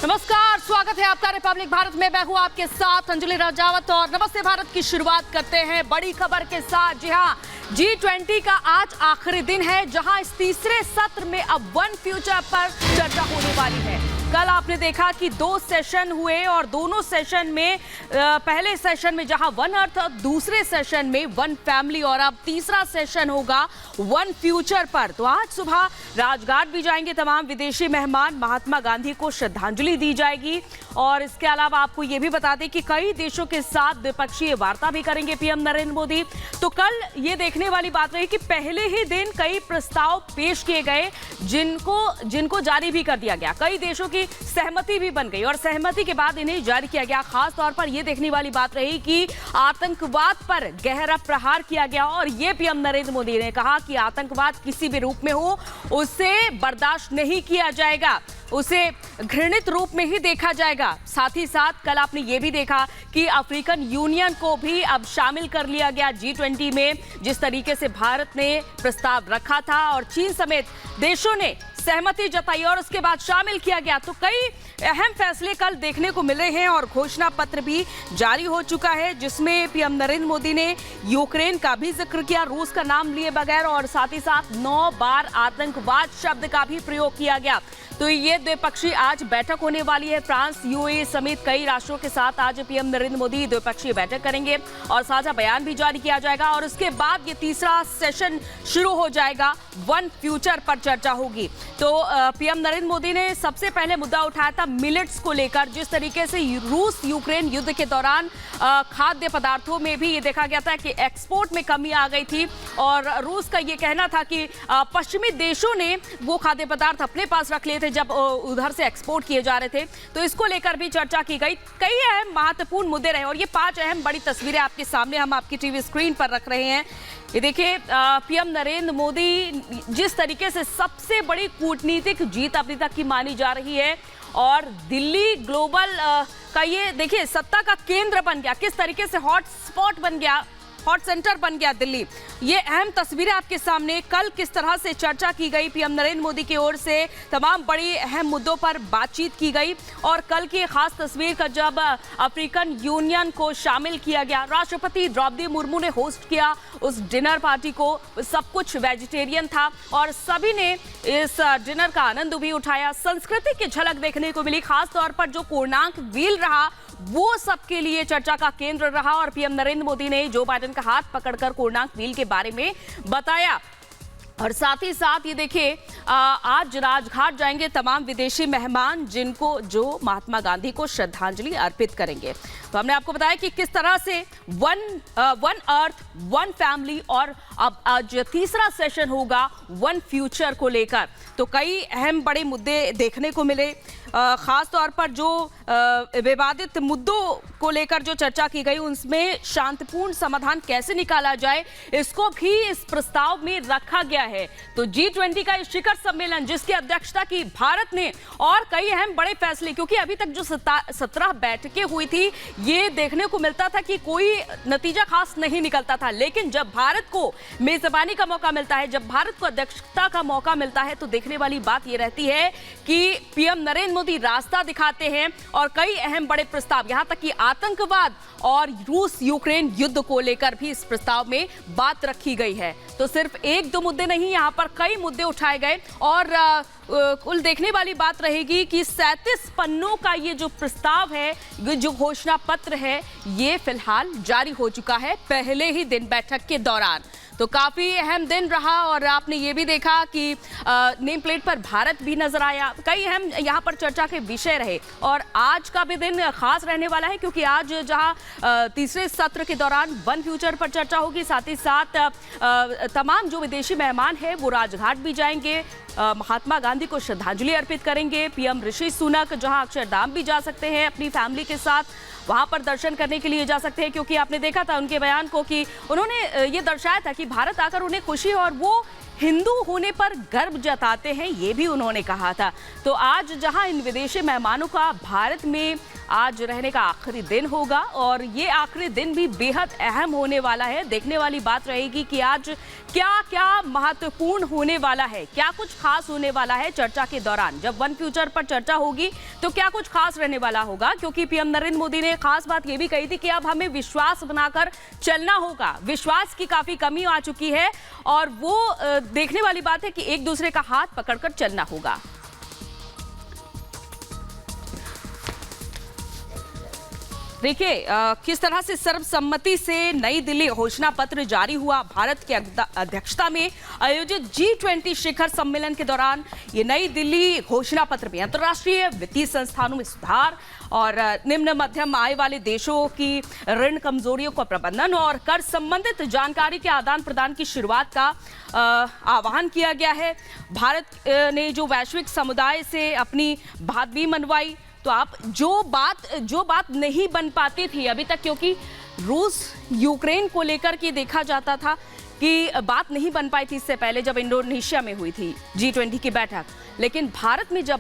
नमस्कार, स्वागत है आपका रिपब्लिक भारत में। मैं हूं आपके साथ अंजलि राजावत और नमस्ते भारत की शुरुआत करते हैं बड़ी खबर के साथ। जी हां, G20 का आज आखिरी दिन है, जहां इस तीसरे सत्र में अब वन फ्यूचर पर चर्चा होने वाली है। कल आपने देखा कि 2 सेशन हुए और दोनों सेशन में पहले सेशन में जहां वन अर्थ, दूसरे सेशन में वन फैमिली और अब तीसरा सेशन होगा वन फ्यूचर पर। तो आज सुबह राजघाट भी जाएंगे तमाम विदेशी मेहमान, महात्मा गांधी को श्रद्धांजलि दी जाएगी और इसके अलावा आपको ये भी बता दें कि कई देशों के साथ द्विपक्षीय वार्ता भी करेंगे पीएम नरेंद्र मोदी। तो कल ये देखने वाली बात रही कि पहले ही दिन कई प्रस्ताव पेश किए गए जिनको जारी भी कर दिया गया। कई देशों की सहमति भी बन गई और सहमति के बाद इन्हें जारी किया गया। खास तौर पर यह देखने वाली बात रही कि आतंकवाद पर गहरा प्रहार किया गया और ये पीएम नरेंद्र मोदी ने कहा कि आतंकवाद किसी भी रूप में हो उसे बर्दाश्त नहीं किया जाएगा, उसे घृणित रूप में ही देखा जाएगा। साथ ही साथ कल आपने ये भी देखा कि अफ्रीकन यूनियन को भी अब शामिल कर लिया गया G20 में, जिस तरीके से भारत ने प्रस्ताव रखा था और चीन समेत देशों ने सहमति जताई और उसके बाद शामिल किया गया। तो कई अहम फैसले कल देखने को मिले हैं और घोषणा पत्र भी जारी हो चुका है, जिसमें पीएम नरेंद्र मोदी ने यूक्रेन का भी जिक्र किया, रूस का नाम लिए बगैर, और साथ ही साथ 9 बार आतंकवाद शब्द का भी प्रयोग किया गया। तो ये द्विपक्षीय आज बैठक होने वाली है। फ्रांस, यूएई समेत कई राष्ट्रों के साथ आज पीएम नरेंद्र मोदी द्विपक्षीय बैठक करेंगे और साझा बयान भी जारी किया जाएगा और उसके बाद ये तीसरा सेशन शुरू हो जाएगा, वन फ्यूचर पर चर्चा होगी। तो पीएम नरेंद्र मोदी ने सबसे पहले मुद्दा उठाया था मिलेट्स को लेकर। जिस तरीके से रूस यूक्रेन युद्ध के दौरान खाद्य पदार्थों में भी ये देखा गया था कि एक्सपोर्ट में कमी आ गई थी और रूस का ये कहना था कि पश्चिमी देशों ने वो खाद्य पदार्थ अपने पास रख लिए थे जब उधर से एक्सपोर्ट किए जा रहे थे। तो इसको लेकर भी चर्चा की गई। कई अहम महत्वपूर्ण मुद्दे रहे और ये 5 अहम बड़ी तस्वीरें आपके सामने हम आपकी टीवी स्क्रीन पर रख रहे हैं। ये देखिए, पीएम नरेंद्र मोदी जिस तरीके से सबसे बड़ी कूटनीतिक जीत अभी तक की मानी जा रही है और दिल्ली ग्लोबल का ये देखिए सत्ता का केंद्र बन गया, किस तरीके से हॉट स्पॉट बन गया, हॉट सेंटर बन गया दिल्ली। ये अहम तस्वीरें आपके सामने। कल किस तरह से चर्चा की गई, पीएम नरेंद्र मोदी की ओर से तमाम बड़ी अहम मुद्दों पर बातचीत की गई और कल की खास तस्वीर का जब अफ्रीकन यूनियन को शामिल किया गया, राष्ट्रपति द्रौपदी मुर्मू ने होस्ट किया उस डिनर पार्टी को। सब कुछ वेजिटेरियन था और सभी ने इस डिनर का आनंद भी उठाया। संस्कृति की झलक देखने को मिली, खास तौर पर जो कोणार्क व्हील रहा वो सबके लिए चर्चा का केंद्र रहा और पीएम नरेंद्र मोदी ने जो बाइडेन का हाथ पकड़कर कोणार्क व्हील के बारे में बताया। और साथ ही साथ ये देखिए, आज राजघाट जाएंगे तमाम विदेशी मेहमान जो महात्मा गांधी को श्रद्धांजलि अर्पित करेंगे। तो हमने आपको बताया कि किस तरह से वन अर्थ, वन फैमिली और अब आज तीसरा सेशन होगा वन फ्यूचर को लेकर। तो कई अहम बड़े मुद्दे देखने को मिले, खास तौर पर जो विवादित मुद्दों को लेकर जो चर्चा की गई उनमें शांतिपूर्ण समाधान कैसे निकाला जाए, इसको भी इस प्रस्ताव में रखा गया है। तो G20 का शिखर सम्मेलन जिसकी अध्यक्षता की भारत ने और कई अहम बड़े फैसले, क्योंकि अभी तक जो 17 बैठकें हुई थी ये देखने को मिलता था कि कोई नतीजा खास नहीं निकलता था, लेकिन जब भारत को मेजबानी का मौका मिलता है, जब भारत को अध्यक्षता का मौका मिलता है, तो देखने वाली बात ये रहती है कि पीएम नरेंद्र मोदी रास्ता दिखाते हैं और कई अहम बड़े प्रस्ताव, यहां तक कि आतंकवाद और रूस यूक्रेन युद्ध को लेकर भी इस प्रस्ताव में बात रखी गई है। तो सिर्फ 1-2 मुद्दे नहीं, यहां पर कई मुद्दे उठाए गए और कुल देखने वाली बात रहेगी कि 37 पन्नों का ये जो प्रस्ताव है, जो घोषणा पत्र है, ये फिलहाल जारी हो चुका है पहले ही दिन बैठक के दौरान। तो काफी अहम दिन रहा और आपने ये भी देखा कि नेम प्लेट पर भारत भी नजर आया। कई अहम यहाँ पर चर्चा के विषय रहे और आज का भी दिन खास रहने वाला है, क्योंकि आज जहाँ तीसरे सत्र के दौरान वन फ्यूचर पर चर्चा होगी, साथ ही साथ तमाम जो विदेशी मेहमान हैं वो राजघाट भी जाएंगे, महात्मा गांधी को श्रद्धांजलि अर्पित करेंगे। पीएम ऋषि सुनक जहां अक्षरधाम भी जा सकते हैं अपनी फैमिली के साथ, वहां पर दर्शन करने के लिए जा सकते हैं, क्योंकि आपने देखा था उनके बयान को कि उन्होंने ये दर्शाया था कि भारत आकर उन्हें खुशी और वो हिंदू होने पर गर्व जताते हैं, ये भी उन्होंने कहा था। तो आज जहां इन विदेशी मेहमानों का भारत में आज रहने का आखिरी दिन होगा और ये आखिरी दिन भी बेहद अहम होने वाला है। देखने वाली बात रहेगी कि आज क्या क्या महत्वपूर्ण होने वाला है, क्या कुछ खास होने वाला है चर्चा के दौरान। जब वन फ्यूचर पर चर्चा होगी तो क्या कुछ खास रहने वाला होगा, क्योंकि पीएम नरेंद्र मोदी ने खास बात ये भी कही थी कि अब हमें विश्वास बनाकर चलना होगा। विश्वास की काफी कमी आ चुकी है और वो देखने वाली बात है कि एक दूसरे का हाथ पकड़कर चलना होगा। देखिए किस तरह से सर्वसम्मति से नई दिल्ली घोषणा पत्र जारी हुआ। भारत की अध्यक्षता में आयोजित G20 शिखर सम्मेलन के दौरान ये नई दिल्ली घोषणा पत्र में अंतर्राष्ट्रीय वित्तीय संस्थानों में सुधार और निम्न मध्यम आय वाले देशों की ऋण कमजोरियों का प्रबंधन और कर संबंधित जानकारी के आदान प्रदान की शुरुआत का आह्वान किया गया है। भारत ने जो वैश्विक समुदाय से अपनी बात भी मनवाई, तो आप जो बात नहीं बन पाती थी अभी तक, क्योंकि रूस यूक्रेन को लेकर के देखा जाता था कि बात नहीं बन पाई थी इससे पहले जब इंडोनेशिया में हुई थी G20 की बैठक, लेकिन भारत में जब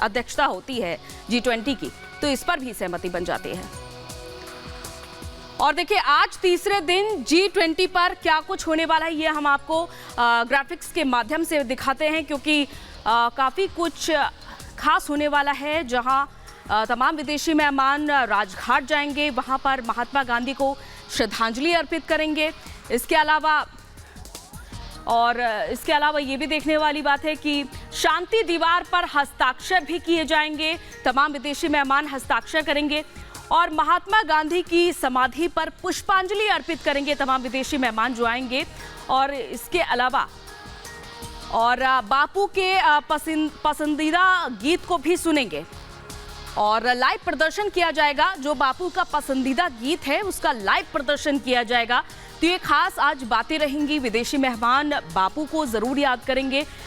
अध्यक्षता होती है G20 की तो इस पर भी सहमति बन जाती है। और देखिए आज तीसरे दिन G20 पर क्या कुछ होने वाला है ये हम आपको ग्राफिक्स के माध्यम से दिखाते हैं, क्योंकि काफ़ी कुछ खास होने वाला है। जहां तमाम विदेशी मेहमान राजघाट जाएंगे, वहां पर महात्मा गांधी को श्रद्धांजलि अर्पित करेंगे। इसके अलावा ये भी देखने वाली बात है कि शांति दीवार पर हस्ताक्षर भी किए जाएंगे। तमाम विदेशी मेहमान हस्ताक्षर करेंगे और महात्मा गांधी की समाधि पर पुष्पांजलि अर्पित करेंगे तमाम विदेशी मेहमान जो आएंगे। और इसके अलावा बापू के पसंदीदा गीत को भी सुनेंगे और लाइव प्रदर्शन किया जाएगा। जो बापू का पसंदीदा गीत है उसका लाइव प्रदर्शन किया जाएगा। तो ये खास आज बातें रहेंगी। विदेशी मेहमान बापू को जरूर याद करेंगे,